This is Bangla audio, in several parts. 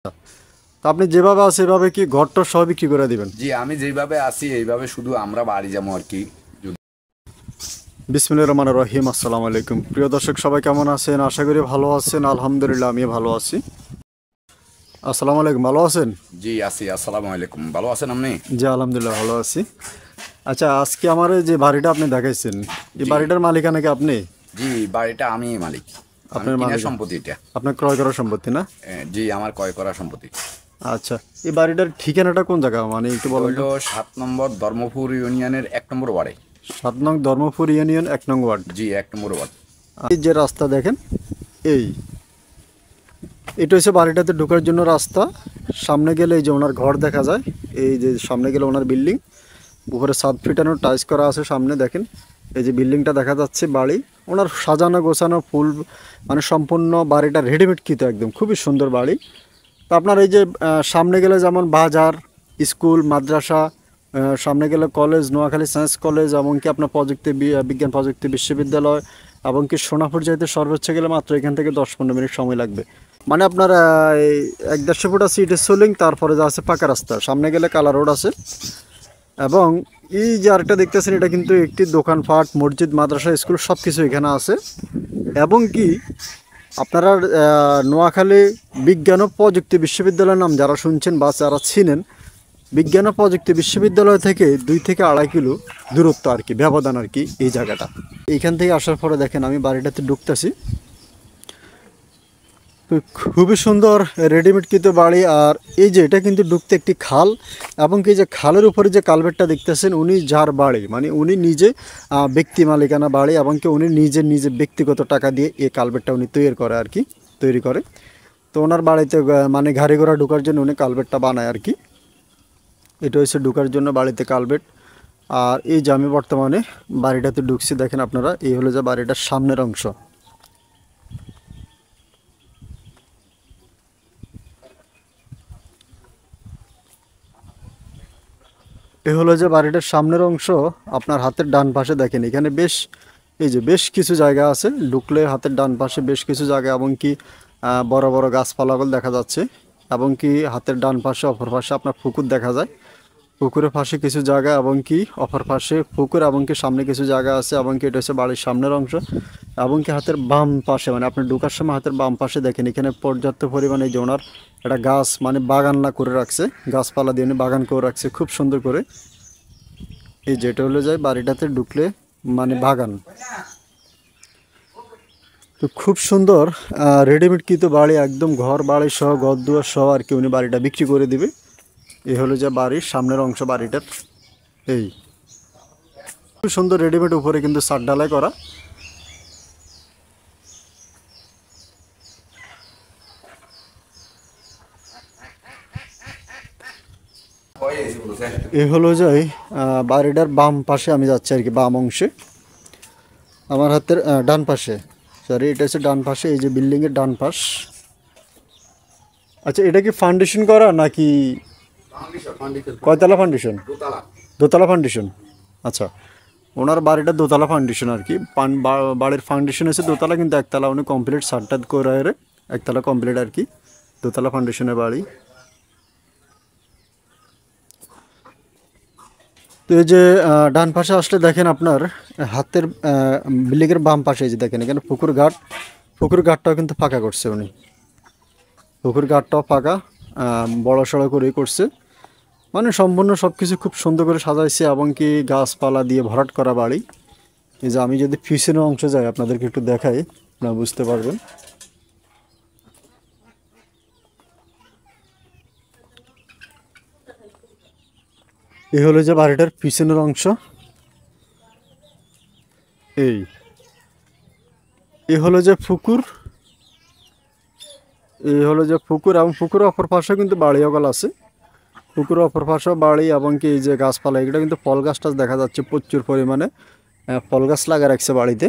তো আপনি যেভাবে আছে এভাবে কি ঘরটা সহ বিক্রি করে দিবেন? জি, আমি যেভাবে আছি এইভাবে শুধু আমরা বাড়ি যাবো আর কি। বিসমিল্লাহির রহমানির রহিম। আসসালামু আলাইকুম প্রিয় দর্শক, সবাই কেমন আছেন? আশা করি ভালো আছেন। আলহামদুলিল্লাহ আমি ভালো আছি। আসসালামু আলাইকুম, ভালো আছেন? জি আছি, আসসালামু আলাইকুম। ভালো আছেন আপনি? জি আলহামদুলিল্লাহ ভালো আছি। আচ্ছা, আজকে আমার এই যে বাড়িটা আপনি দেখাইছেন, এই জি বাড়িটার মালিকানা কি আপনি? জি, বাড়িটা আমি মালিক। আমি আপনার কিনা মালিক, সম্পত্তি এটা। আপনার ক্রয় করা সম্পত্তি না? জি, আমার ক্রয় করা সম্পত্তি। আচ্ছা, এই বাড়িটার ঠিকানাটা কোন জায়গা মানে একটু এটা বলেন তো। হইলো 7 নম্বর ধর্মপুর ইউনিয়নের 1 নম্বর ওয়ার্ডে। 7 নং ধর্মপুর ইউনিয়ন 1 নং ওয়ার্ড। জি, 1 নম্বর ওয়ার্ড। এই যে রাস্তা দেখেন, এই এটা হচ্ছে বাড়িটাতে ঢোকার জন্য রাস্তা। সামনে গেলে এই যে ওনার ঘর দেখা যায়, এই যে সামনে গেলে ওনার বিল্ডিং, উপরে ছাদ ফিটানো টাইলস করা আছে। সামনে দেখেন এই যে বিল্ডিংটা দেখা যাচ্ছে, বাড়ি ওনার সাজানো গোছানো ফুল, মানে সম্পূর্ণ বাড়িটা রেডিমেড কিন্তু একদম খুবই সুন্দর বাড়ি। তো আপনার এই যে সামনে গেলে যেমন বাজার, স্কুল, মাদ্রাসা, সামনে গেলে কলেজ, নোয়াখালী সায়েন্স কলেজ, এমনকি আপনার বিজ্ঞান প্রযুক্তি বিশ্ববিদ্যালয়, এমনকি সোনাপুর যাইতে সর্বোচ্চ গেলে মাত্র এখান থেকে 10-15 মিনিট সময় লাগবে। মানে আপনার এই 1-1.5 ফুট আছে ইটের সোলিং, তারপরে যা আছে পাকা রাস্তা, সামনে গেলে কালা রোড আছে। এবং এই যে আরেকটা দেখতেছেন, এটা কিন্তু একটি দোকানপাট, মসজিদ, মাদ্রাসা, স্কুল সব কিছু এখানে আছে। এবং কি আপনারা নোয়াখালী বিজ্ঞান ও প্রযুক্তি বিশ্ববিদ্যালয়ের নাম যারা শুনছেন বা যারা ছিলেন, বিজ্ঞান ও প্রযুক্তি বিশ্ববিদ্যালয় থেকে 2 থেকে 2.5 কিলো দূরত্ব আর কি, ব্যবধান আর কি এই জায়গাটা। এইখান থেকে আসার পরে দেখেন আমি বাড়িটাতে ঢুকতেছি, তো খুবই সুন্দর রেডিমেড কিন্তু বাড়ি। আর এই যে এটা কিন্তু ঢুকতে একটি খাল, এবং কি যে খালের উপরে যে কালভেটটা দেখতেছেন, উনি যার বাড়ি, মানে উনি নিজে ব্যক্তি মালিকানা বাড়ি, এবং কি উনি নিজে ব্যক্তিগত টাকা দিয়ে এই কালভেটটা উনি তৈরি করে আর কি, তৈরি করে। তো ওনার বাড়িতে মানে গাড়ি ঘোড়া ঢোকার জন্য উনি কালভেটটা বানায় আর কি। এটা হচ্ছে ঢোকার জন্য বাড়িতে কালভেট। আর এই যে আমি বর্তমানে বাড়িটাতে ঢুকছি, দেখেন আপনারা, এই হলো যে বাড়িটার সামনের অংশ। এ হলো যে বাড়িটার সামনের অংশ। আপনার হাতের ডান পাশে দেখেন এখানে বেশ, এই যে বেশ কিছু জায়গা আছে, ঢুকলে হাতের ডান পাশে বেশ কিছু জায়গা, এবং কি বড় বড় গাছপালাগুলো দেখা যাচ্ছে। এবং কি হাতের ডান পাশে অপর পাশে আপনার পুকুর দেখা যায়, পুকুরের পাশে কিছু জায়গা, এবং কি অপর পাশে পুকুর, এবং কি সামনে কিছু জায়গা আছে। এবং কি এটা হচ্ছে বাড়ির সামনের অংশ। এবং কি হাতের বাম পাশে, মানে আপনি ঢোকার সময় হাতের বাম পাশে দেখেন এখানে পর্যাপ্ত পরিমাণে যে ওনার একটা গাছ, মানে বাগান না করে রাখছে, গাছপালা দিয়ে উনি বাগান করে রাখছে খুব সুন্দর করে। এই যেটা হলো যায় বাড়িটাতে ঢুকলে মানে বাগান, তো খুব সুন্দর রেডিমেড কিন্তু বাড়ি, একদম ঘর বাড়ি সহ ঘর দুয়ার সহ আর কি উনি বাড়িটা বিক্রি করে দিবে। এই হলো যে বাড়ির সামনের অংশ বাড়িটার। এই খুব সুন্দর রেডিমেড, উপরে কিন্তু ছাদ ঢালাই করা। এই হলো যে বাড়িটার বাম পাশে আমি যাচ্ছি আর কি, বাম অংশে, আমার হাতের ডান পাশে, সরি এটা হচ্ছে ডান পাশে, এই যে বিল্ডিংয়ের ডান পাশ। আচ্ছা, এটা কি ফাউন্ডেশন করা নাকি কয়তলা ফাউন্ডেশন? দোতলা ফাউন্ডেশন। আচ্ছা, ওনার বাড়িটা দোতলা ফাউন্ডেশন আর কি। বাড়ির ফাউন্ডেশন হচ্ছে দোতলা, কিন্তু একতলা উনি কমপ্লিট সারটা করে একতলা কমপ্লিট আর কি, দোতলা ফাউন্ডেশনের বাড়ি। তো এই যে ডান পাশে আসলে দেখেন আপনার হাতের বিল্ডিংয়ের বাম পাশে, এই যে দেখেন এখানে পুকুর ঘাট, পুকুর ঘাটটাও কিন্তু ফাঁকা করছে উনি, পুকুর ঘাটটাও ফাঁকা, বড় সড়ো করেই করছে। মানে সম্পূর্ণ সব কিছু খুব সুন্দর করে সাজাইছে, এবং কি গাছপালা দিয়ে ভরাট করা বাড়ি। এই যে আমি যদি পিছনের অংশ যাই আপনাদেরকে একটু দেখাই, আপনারা বুঝতে পারবেন। এই হলো যে বাড়িটার পিছনের অংশ। এই এই হলো যে পুকুর, এই হলো যে পুকুর, এবং পুকুরের অপর পাশে কিন্তু বাড়ি ওগাল আছে, পুকুরের অপর পাশেও বাড়ি। এবং কি এই যে গাছপালা, এগুলো কিন্তু ফল গাছ টাছ দেখা যাচ্ছে প্রচুর পরিমাণে, ফল গাছ লাগা রাখছে বাড়িতে।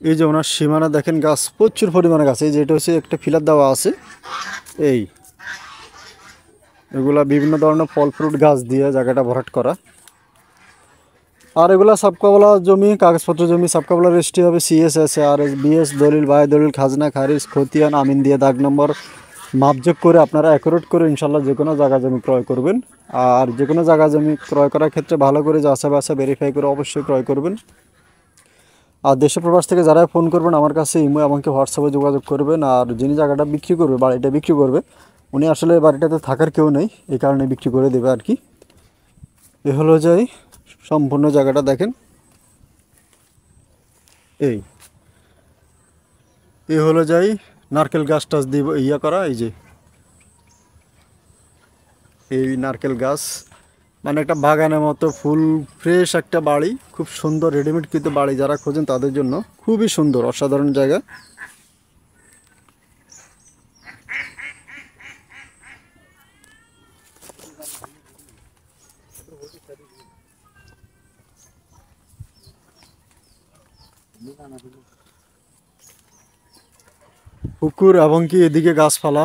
এই যে ওনার সীমানা দেখেন, গাছ প্রচুর পরিমাণে গাছ, এই যে এটা হচ্ছে একটা ফিলার দেওয়া আছে। এই এগুলা বিভিন্ন ধরনের ফল ফ্রুট গাছ দিয়ে জায়গাটা ভরাট করা। আর এগুলা সাবকাবলা জমি, কাগজপত্র জমি, সাবকাবলা রেজিস্ট্রি হবে, সিএস আছে, আর বিএস, দলিল, বায় দলিল, খাজনা, খারিজ, খতিয়ান, আমিন দিয়ে দাগ নম্বর মাপযোগ করে আপনারা অ্যাকুরেট করে ইনশাল্লাহ যে কোনো জায়গা জমি ক্রয় করবেন। আর যে কোনো জায়গা জমি ক্রয় করার ক্ষেত্রে ভালো করে যাচাই বাছাই ভেরিফাই করে অবশ্যই ক্রয় করবেন। আর দেশ প্রবাস থেকে যারা ফোন করবেন আমার কাছে ইমো এমনকি হোয়াটসঅ্যাপে যোগাযোগ করবেন। আর যিনি জায়গাটা বিক্রি করবে, বাড়িটা বিক্রি করবে, উনি আসলে বাড়িটাতে থাকার কেউ নেই, এই কারণে বিক্রি করে দেবে আর কি। এ হলো যাই সম্পূর্ণ জায়গাটা দেখেন। এই হলো যাই নারকেল গাছ টাছ দিব ইয়া করা, এই যে এই নারকেল গাছ, মানে একটা বাগানের মতো ফুল ফ্রেশ একটা বাড়ি, খুব সুন্দর রেডিমেড কিন্তু বাড়ি যারা খোঁজেন তাদের জন্য খুবই সুন্দর অসাধারণ জায়গা। পুকুর এবং কি এদিকে গাছপালা,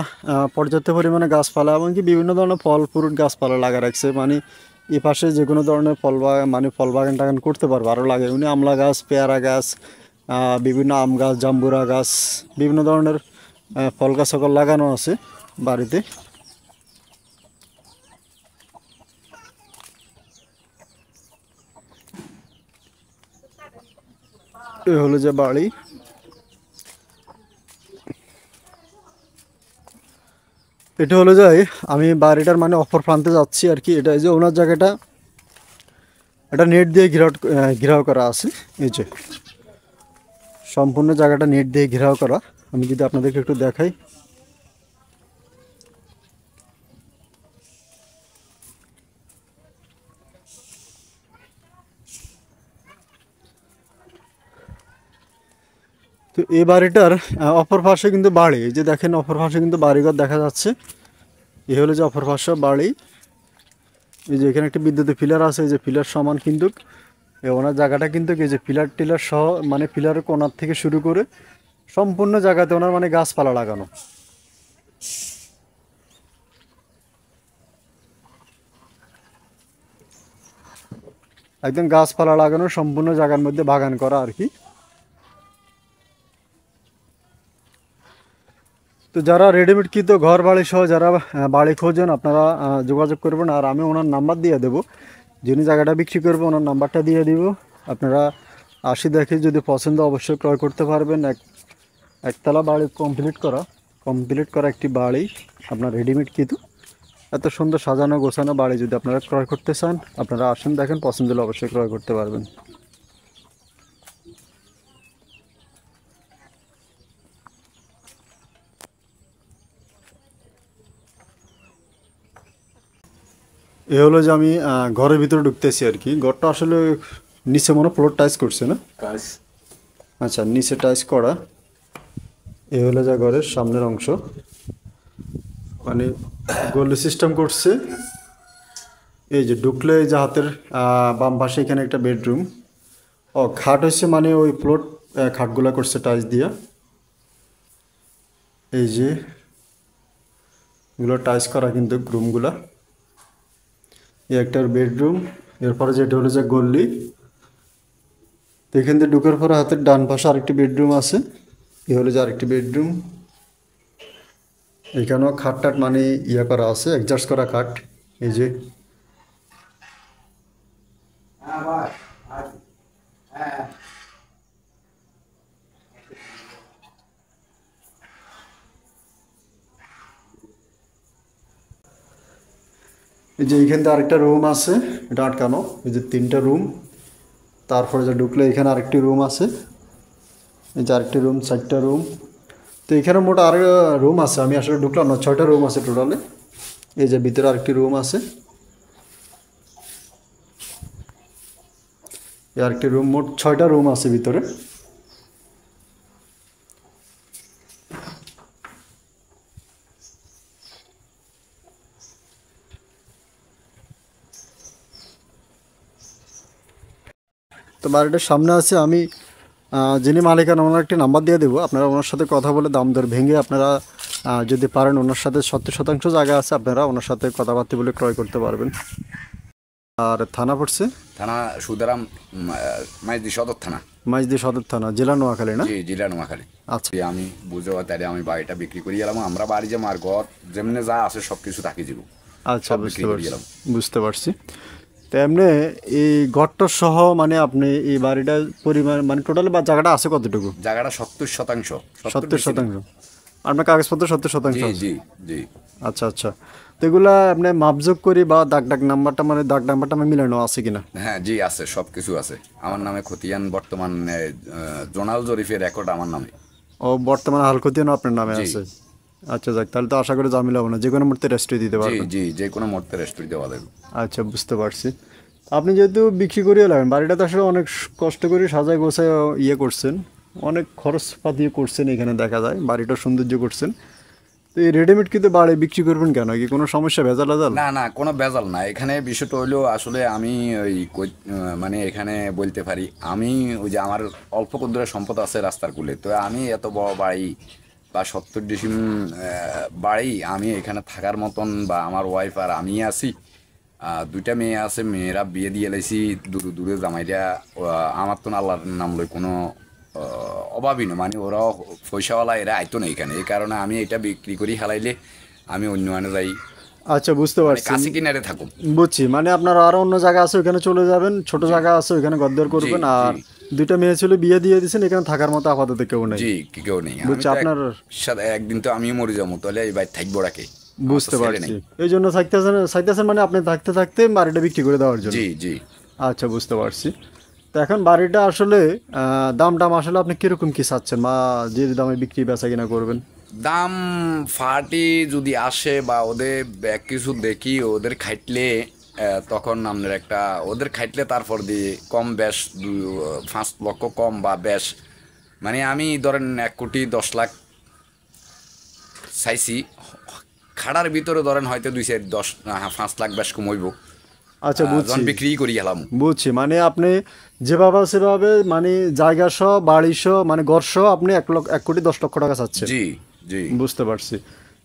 পর্যাপ্ত পরিমাণে গাছপালা এবং কি বিভিন্ন ধরনের ফল ফ্রুট গাছপালা লাগা রাখছে, মানে এই পাশে যে কোনো ধরনের ফল বাগান, মানে ফল বাগান টাগান করতে পারবে। আরও লাগে উনি আমলা গাছ, পেয়ারা গাছ, বিভিন্ন আম গাছ, জাম্বুরা গাছ, বিভিন্ন ধরনের ফল গাছ সকল লাগানো আছে বাড়িতে। এ হলো যে বাড়ি। এটা হলো যাই আমি বাড়িটার মানে অপর প্রান্তে যাচ্ছি আর কি। এটা যে ওনার জায়গাটা, এটা নেট দিয়ে ঘেরাও করা আছে, এই যে সম্পূর্ণ জায়গাটা নেট দিয়ে ঘেরাও করা। আমি যদি আপনাদেরকে একটু দেখাই, তো এই বাড়িটার অপর পাশে কিন্তু বাড়ি, এই যে দেখেন অপর পাশে কিন্তু বাড়িঘর দেখা যাচ্ছে। এই হলো যে অপর পাশে বাড়ি। এই যে এখানে একটা বিদ্যুতের পিলার আছে, এই যে পিলার সমান কিন্তু ওনার জায়গাটা কিন্তু এই যে পিলার টিলার সহ, মানে পিলারের কোণার থেকে শুরু করে সম্পূর্ণ জায়গাতে ওনার মানে গাছপালা লাগানো। একদম গাছপালা লাগানো সম্পূর্ণ জায়গার মধ্যে বাগান করা আর কি। তো যারা রেডিমেড কিন্তু ঘর বাড়ি সহ যারা বাড়ি খোঁজেন আপনারা যোগাযোগ করবেন। আর আমি ওনার নাম্বার দিয়ে দেবো, যিনি জায়গাটা বিক্রি করবে ওনার নাম্বারটা দিয়ে দিব। আপনারা আসি দেখে যদি পছন্দ অবশ্যই ক্রয় করতে পারবেন। একতলা বাড়ি কমপ্লিট করা একটি বাড়ি আপনার রেডিমেড কিন্তু এত সুন্দর সাজানো গোছানো বাড়ি যদি আপনারা ক্রয় করতে চান, আপনারা আসেন দেখেন, পছন্দ হলে অবশ্যই ক্রয় করতে পারবেন। এ হলো যে আমি ঘরের ভিতরে ঢুকতেছি আর কি। ঘরটা আসলে নিচে মনে ফ্লোর টাইস করছে না, আচ্ছা নিচে টাইস করা। এ হলো যা ঘরের সামনের অংশ, মানে গোল্ড সিস্টেম করছে। এই যে ঢুকলে এই যে হাতের বাম পাশে এখানে একটা বেডরুম। ও খাট হচ্ছে মানে ওই ফ্লোর খাটগুলা করছে টাইস দিয়া। এই যে এগুলো টাইস করা কিন্তু রুমগুলা। এই একটা বেডরুম, এরপরে যেটা হলো যে গল্লি। তো এখান থেকে ঢুকার পরে হাতের ডান পাশে আরেকটি বেডরুম আছে। এ হলো যে আরেকটি বেডরুম। এখানেও খাট টাট মানে ইয়া করা আছে, অ্যাডজাস্ট করা খাট। এই যে এইখান থেকে আরেকটা রুম আছে, এটা আটকানো। এই যে 3টা রুম। তারপরে যে ঢুকলে এখানে আরেকটি রুম আছে, এই যে আরেকটি রুম, 4টা রুম। তো এখানে মোট আর রুম আছে, আমি আসলে ঢুকলাম না, 6টা রুম আছে টোটালে। এই যে ভিতরে আরেকটি রুম আছে, এই আরেকটি রুম, মোট 6টা রুম আছে ভিতরে। তো বাড়িটার সামনে আছে, আমি যিনি মালিকানা ওনার একটি নাম্বার দিয়ে দেবো, আপনারা ওনার সাথে কথা বলে দাম দর ভেঙে আপনারা যদি পারেন, ওনার সাথে 70% জায়গা আছে, আপনারা ওনার সাথে কথাবার্তা বলে ক্রয় করতে পারবেন। আর থানা পড়ছে? থানা সুদারাম, মাইজদি সদর থানা। মাইজদি সদর থানা, জেলা নোয়াখালী না? জি, জেলা নোয়াখালী। আচ্ছা আমি বুঝতে পারি আমি বাড়িটা বিক্রি করে গেলাম, আমরা বাড়ি যাবো আর ঘর যেমনি যা আছে সব কিছু তাকে দিব। আচ্ছা, বুঝতে পারছি। তো এমনি এই ঘরটা সহ মানে আপনি এই বাড়িটার পরিমাণ মানে টোটাল বা জায়গাটা আছে কতটুকু? জায়গাটা 70%। 70%? আপনার কাগজপত্র 70% জি আছে? জি জি। আচ্ছা আচ্ছা। তো এগুলা আপনি মাপজোক করি বা দাগ নাম্বারটা মানে দাগ নাম্বারটা আমি মিলানো আছে কিনা? হ্যাঁ জি আছে, সব কিছু আছে আমার নামে। খতিয়ান বর্তমান জোনাল জরিফের রেকর্ড আমার নামে। ও বর্তমানে হালকতিয়ানো আপনার নামে জি আছে? আচ্ছা যাক, তাহলে তো আশা করি ঝামেলা হবে না, যে কোনো মুহূর্তে রেস্ট্রি দিতে জি পারবেন। জি, যে কোনো মুহূর্তে রেস্টুরি দেওয়া যাবে। আচ্ছা বুঝতে পারছি। আপনি যেহেতু বিক্রি করিয়ে লাগেন বাড়িটা, তো আসলে অনেক কষ্ট করে সাজায় গোছায় ইয়ে করছেন, অনেক খরচপাতি করছেন, এখানে দেখা যায় বাড়িটা সৌন্দর্য করছেন। তো এই রেডিমেড কিন্তু বাড়ি বিক্রি করবেন কেন? কি কোনো সমস্যা, ভেজাল আজাল? না না, কোনো ভেজাল না। এখানে বিষয়টা হইলো আসলে আমি মানে এখানে বলতে পারি আমি ওই যে আমার অল্প কদ্দুরের সম্পদ আছে রাস্তার কূলে, তো আমি এত বড় বাড়ি বা 70 ডিসিম বাড়ি আমি এখানে থাকার মতন, বা আমার ওয়াইফ আর আমি আছি, দুইটা মেয়ে আছে, মেয়েরা বিয়ে দিয়ে লাইছি দূরে দূরে জামাইরা। আমার তো আল্লাহর নাম লই কোনো অভাবই না, মানে ওরাও পয়সাওয়ালা, এরা আইতো না এখানে। এই কারণে আমি এটা বিক্রি করি হালাইলে আমি অন্য আনে যাই, আচ্ছা বুঝতে মানে পারছি, কাছে কিনারে থাকুন। বুঝছি। মানে আপনার আরো অন্য জায়গা আছে, ওখানে চলে যাবেন, ছোট জায়গা আছে ওখানে ঘরদোর করবেন। জি, আর দুইটা মেয়ে ছিল বিয়ে দিয়ে দিয়েছেন, এখানে থাকার মতো আপাতত কেউ নেই। জি, কেউ নেই। আমি বুঝছি তো আপনার। সাথে একদিন তো আমিও মরে যাবো, তাহলে এই বাড়ি থাকবো রাখে। বুঝতে পারছি, এই জন্য চাইতেছেন মানে আপনি থাকতে থাকতে বাড়িটা বিক্রি করে দেওয়ার জন্য। জি জি। আচ্ছা বুঝতে পারছি। তো এখন বাড়িটা আসলে দাম আসলে আপনি কিরকম কি চাচ্ছেন, বা যে দামে বিক্রি বেচা কিনা করবেন? দাম ফাটি যদি আসে বা ওদের কিছু দেখি ওদের খাইটলে, তখন আমাদের একটা ওদের খাইটলে তারপর দিয়ে কম বেশ 5 লক্ষ কম বা বেশ, মানে আমি ধরেন 1,10,00,000 চাইছি। খাড়ার ভিতরে ধরেন হয়তো 5 লাখ বেশ কমইব। আচ্ছা বুঝছি, যখন বিক্রি করি গেলাম। বুঝছি। মানে আপনি যেভাবে সেভাবে মানে জায়গা সহ বাড়ি সহ মানে ঘর সহ আপনি 1,10,00,000 টাকা চাচ্ছেন? জি জি। বুঝতে পারছি।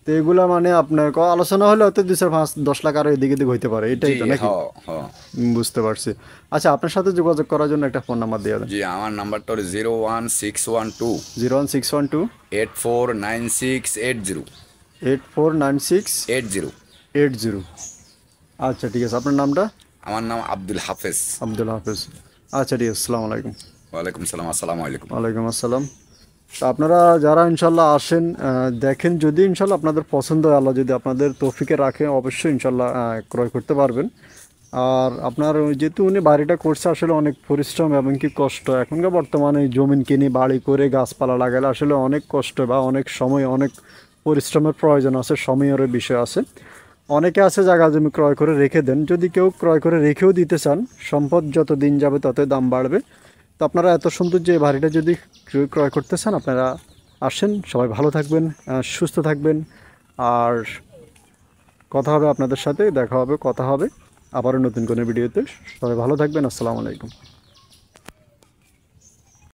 তো এগুলা মানে আপনার আলোচনা হলে হয়তো 2-5-10 লাখ আরো এদিকে দিকে হইতে পারে, এটাই জি তো নাকি? হ হ। বুঝতে পারছি। আচ্ছা আপনার সাথে যোগাযোগ করার জন্য একটা ফোন নাম্বার দিয়ে দেন। জি, আমার নাম্বারটা হলো 01612 01612 849680 8496 80। 80। আচ্ছা ঠিক আছে, আপনার নামটা? আমার নাম আব্দুল হাফেজ। আব্দুল হাফেজ। আচ্ছা ঠিক আছে, আসসালামু আলাইকুম। ওয়ালাইকুম সালাম, আসসালামু আলাইকুম। ওয়ালাইকুম আসসালাম। তো আপনারা যারা ইনশাল্লাহ আসেন, দেখেন, যদি ইনশাল্লাহ আপনাদের পছন্দ হয়, আল্লাহ যদি আপনাদের তৌফিকে রাখে, অবশ্যই ইনশাল্লাহ ক্রয় করতে পারবেন। আর আপনার যেহেতু উনি বাড়িটা করছে আসলে অনেক পরিশ্রম এবং কি কষ্ট, এখনকার বর্তমানে জমিন কিনে বাড়ি করে গাছপালা লাগালে আসলে অনেক কষ্ট বা অনেক সময় অনেক পরিশ্রমের প্রয়োজন আছে, সময়ের বিষয় আছে। অনেকে আছে জায়গা জমি ক্রয় করে রেখে দেন, যদি কেউ ক্রয় করে রেখেও দিতে চান, সম্পদ যত দিন যাবে ততই দাম বাড়বে। তো আপনারা এত সুন্দর যে বাড়িটা যদি ক্রয় করতে চান, আপনারা আসেন। সবাই ভালো থাকবেন, সুস্থ থাকবেন। আর কথা হবে আপনাদের সাথে, দেখা হবে, কথা হবে আবারও নতুন কোনো ভিডিওতে। সবাই ভালো থাকবেন। আসসালামু আলাইকুম।